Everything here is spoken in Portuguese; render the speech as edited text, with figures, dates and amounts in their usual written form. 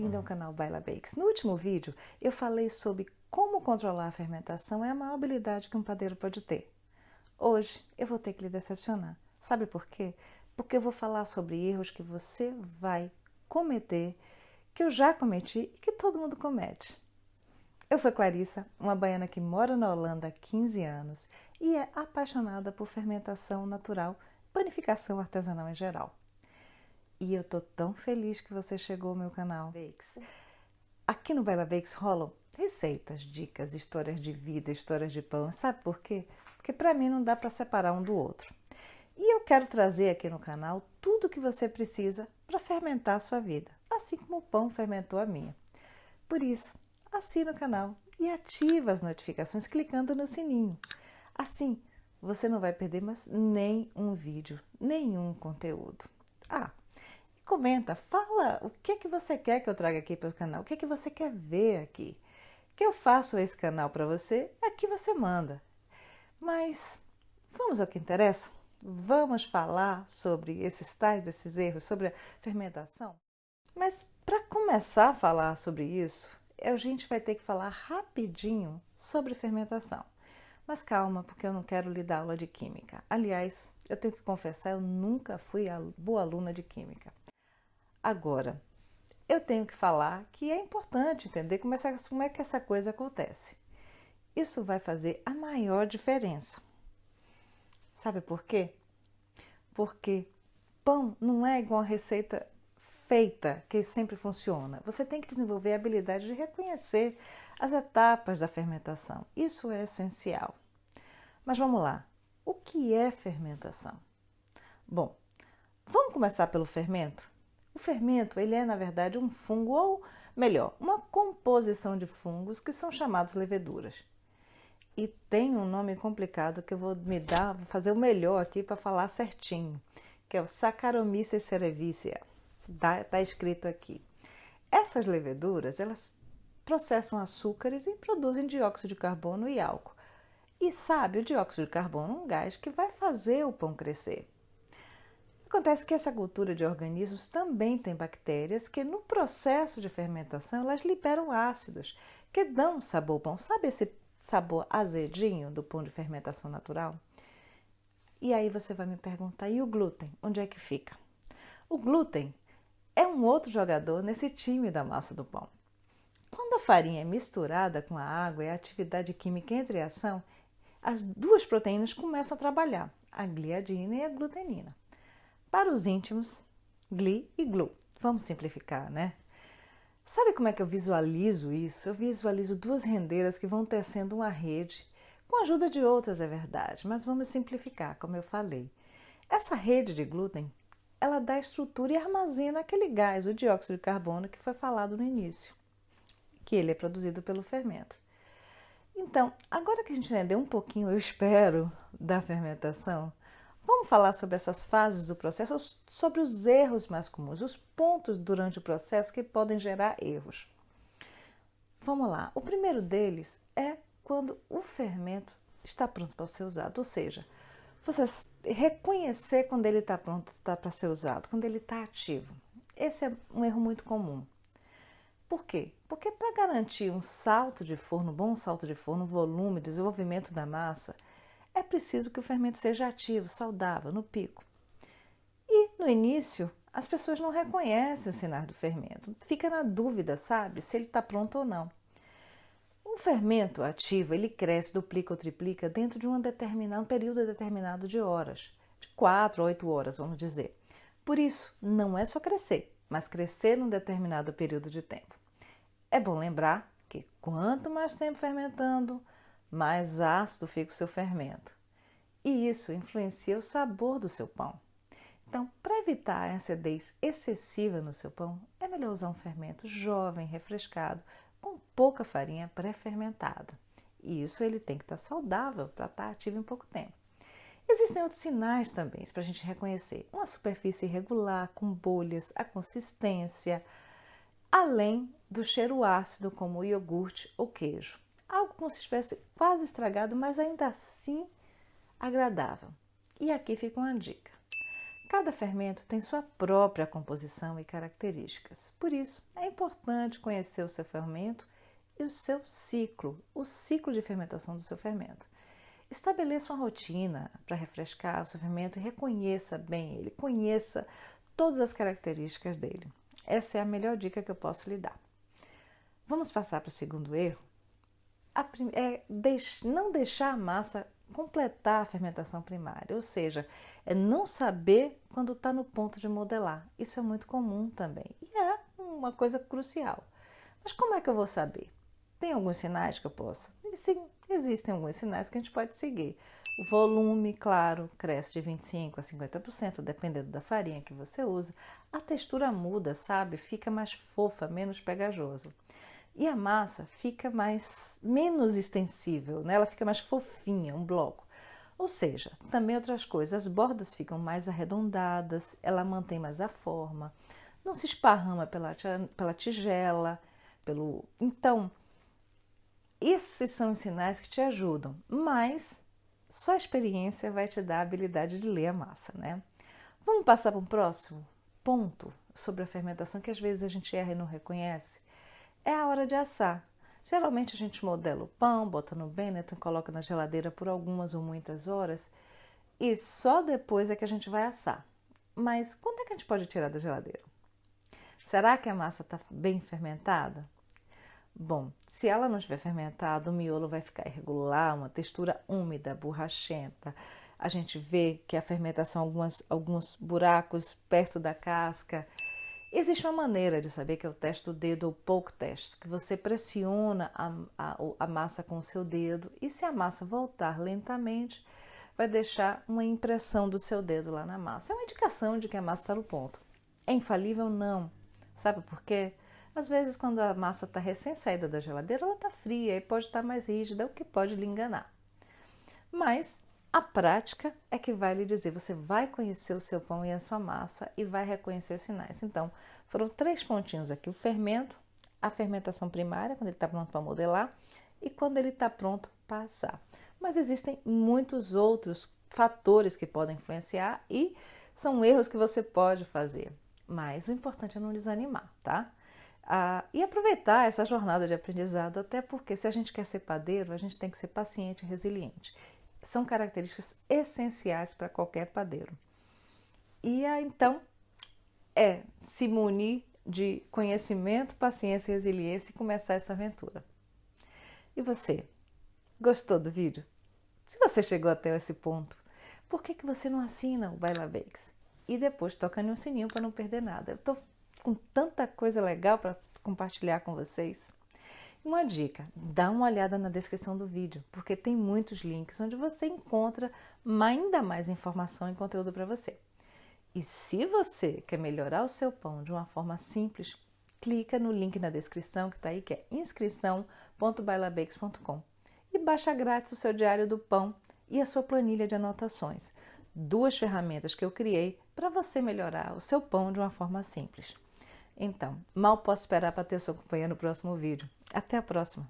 bem-vindo ao canal Baila Bakes. No último vídeo eu falei sobre como controlar a fermentação é a maior habilidade que um padeiro pode ter. Hoje eu vou ter que lhe decepcionar. Sabe por quê? Porque eu vou falar sobre erros que você vai cometer, que eu já cometi e que todo mundo comete. Eu sou Clarissa, uma baiana que mora na Holanda há 15 anos e é apaixonada por fermentação natural, panificação artesanal em geral. E eu tô tão feliz que você chegou ao meu canal Bakes. Aqui no Baila Bakes rolam receitas, dicas, histórias de vida, histórias de pão. Sabe por quê? Porque para mim não dá para separar um do outro. E eu quero trazer aqui no canal tudo o que você precisa para fermentar a sua vida, assim como o pão fermentou a minha. Por isso, assina o canal e ativa as notificações clicando no sininho. Assim, você não vai perder mais nem um vídeo, nenhum conteúdo. Comenta, fala o que é que você quer que eu traga aqui para o canal, o que é que você quer ver aqui. Que eu faço esse canal para você, aqui você manda. Mas vamos ao que interessa? Vamos falar sobre esses erros, sobre a fermentação? Mas para começar a falar sobre isso, a gente vai ter que falar rapidinho sobre fermentação. Mas calma, porque eu não quero lhe dar aula de química. Aliás, eu tenho que confessar, eu nunca fui a boa aluna de química. Agora, eu tenho que falar que é importante entender como é que essa coisa acontece. Isso vai fazer a maior diferença. Sabe por quê? Porque pão não é igual a receita feita, que sempre funciona. Você tem que desenvolver a habilidade de reconhecer as etapas da fermentação. Isso é essencial. Mas vamos lá. O que é fermentação? Bom, vamos começar pelo fermento? O fermento, ele é, na verdade, um fungo, ou melhor, uma composição de fungos que são chamados leveduras. E tem um nome complicado que eu vou fazer o melhor aqui para falar certinho, que é o Saccharomyces cerevisiae. Está escrito aqui. Essas leveduras, elas processam açúcares e produzem dióxido de carbono e álcool. E sabe, o dióxido de carbono é um gás que vai fazer o pão crescer. Acontece que essa cultura de organismos também tem bactérias que no processo de fermentação elas liberam ácidos que dão sabor ao pão. Sabe esse sabor azedinho do pão de fermentação natural? E aí você vai me perguntar, e o glúten? Onde é que fica? O glúten é um outro jogador nesse time da massa do pão. Quando a farinha é misturada com a água e a atividade química entra em ação, as duas proteínas começam a trabalhar, a gliadina e a glutenina. Para os íntimos, gli e glu. Vamos simplificar, né? Sabe como é que eu visualizo isso? Eu visualizo duas rendeiras que vão tecendo uma rede, com a ajuda de outras, é verdade, mas vamos simplificar, como eu falei. Essa rede de glúten, ela dá estrutura e armazena aquele gás, o dióxido de carbono, que foi falado no início, que ele é produzido pelo fermento. Então, agora que a gente entendeu um pouquinho, eu espero, da fermentação, vamos falar sobre essas fases do processo, sobre os erros mais comuns, os pontos durante o processo que podem gerar erros. Vamos lá. O primeiro deles é quando o fermento está pronto para ser usado, ou seja, você reconhecer quando ele está pronto para ser usado, quando ele está ativo. Esse é um erro muito comum. Por quê? Porque para garantir um salto de forno, um bom salto de forno, volume, desenvolvimento da massa, é preciso que o fermento seja ativo, saudável, no pico. E no início, as pessoas não reconhecem os sinais do fermento. Fica na dúvida, sabe, se ele está pronto ou não. Um fermento ativo, ele cresce, duplica ou triplica dentro de um período determinado de horas. De 4 a 8 horas, vamos dizer. Por isso, não é só crescer, mas crescer num determinado período de tempo. É bom lembrar que quanto mais tempo fermentando, mais ácido fica o seu fermento. E isso influencia o sabor do seu pão. Então, para evitar a acidez excessiva no seu pão, é melhor usar um fermento jovem, refrescado, com pouca farinha pré-fermentada. E isso ele tem que estar saudável para estar ativo em pouco tempo. Existem outros sinais também para a gente reconhecer. Uma superfície irregular, com bolhas, a consistência, além do cheiro ácido, como o iogurte ou queijo. Algo como se estivesse quase estragado, mas ainda assim agradável. E aqui fica uma dica. Cada fermento tem sua própria composição e características. Por isso, é importante conhecer o seu fermento e o seu ciclo, o ciclo de fermentação do seu fermento. Estabeleça uma rotina para refrescar o seu fermento e reconheça bem ele, conheça todas as características dele. Essa é a melhor dica que eu posso lhe dar. Vamos passar para o segundo erro? Não deixar a massa completar a fermentação primária, ou seja, é não saber quando está no ponto de modelar. Isso é muito comum também e é uma coisa crucial. Mas como é que eu vou saber? Tem alguns sinais que eu possa? E sim, existem alguns sinais que a gente pode seguir. O volume, claro, cresce de 25% a 50%, dependendo da farinha que você usa. A textura muda, sabe? Fica mais fofa, menos pegajosa. E a massa fica menos extensível, né? Ela fica mais fofinha, um bloco. Ou seja, também outras coisas, as bordas ficam mais arredondadas, ela mantém mais a forma, não se esparrama pela tigela. Então, esses são os sinais que te ajudam, mas só a experiência vai te dar a habilidade de ler a massa, né? Vamos passar para um próximo ponto sobre a fermentação que às vezes a gente erra e não reconhece? É a hora de assar. Geralmente a gente modela o pão, bota no Benetton, coloca na geladeira por algumas ou muitas horas e só depois é que a gente vai assar. Mas quando é que a gente pode tirar da geladeira? Será que a massa está bem fermentada? Bom, se ela não estiver fermentada, o miolo vai ficar irregular, uma textura úmida, borrachenta. A gente vê que a fermentação, alguns buracos perto da casca. Existe uma maneira de saber que é o teste do dedo ou poke test, que você pressiona a massa com o seu dedo e se a massa voltar lentamente, vai deixar uma impressão do seu dedo lá na massa. É uma indicação de que a massa está no ponto. É infalível? Não. Sabe por quê? Às vezes, quando a massa está recém-saída da geladeira, ela está fria e pode estar mais rígida, o que pode lhe enganar. Mas a prática é que vai lhe dizer, você vai conhecer o seu pão e a sua massa e vai reconhecer os sinais. Então, foram 3 pontinhos aqui, o fermento, a fermentação primária, quando ele está pronto para modelar, e quando ele está pronto para assar. Mas existem muitos outros fatores que podem influenciar e são erros que você pode fazer. Mas o importante é não desanimar, tá? E aproveitar essa jornada de aprendizado, até porque se a gente quer ser padeiro, a gente tem que ser paciente e resiliente. São características essenciais para qualquer padeiro. E então, se munir de conhecimento, paciência e resiliência e começar essa aventura. E você, gostou do vídeo? Se você chegou até esse ponto, por que você não assina o Baila Bakes? E depois toca no sininho para não perder nada. Eu estou com tanta coisa legal para compartilhar com vocês. Uma dica, dá uma olhada na descrição do vídeo, porque tem muitos links onde você encontra ainda mais informação e conteúdo para você. E se você quer melhorar o seu pão de uma forma simples, clica no link na descrição que está aí, que é inscrição.bailabakes.com e baixa grátis o seu diário do pão e a sua planilha de anotações. 2 ferramentas que eu criei para você melhorar o seu pão de uma forma simples. Então, mal posso esperar para ter sua companhia no próximo vídeo. Até a próxima!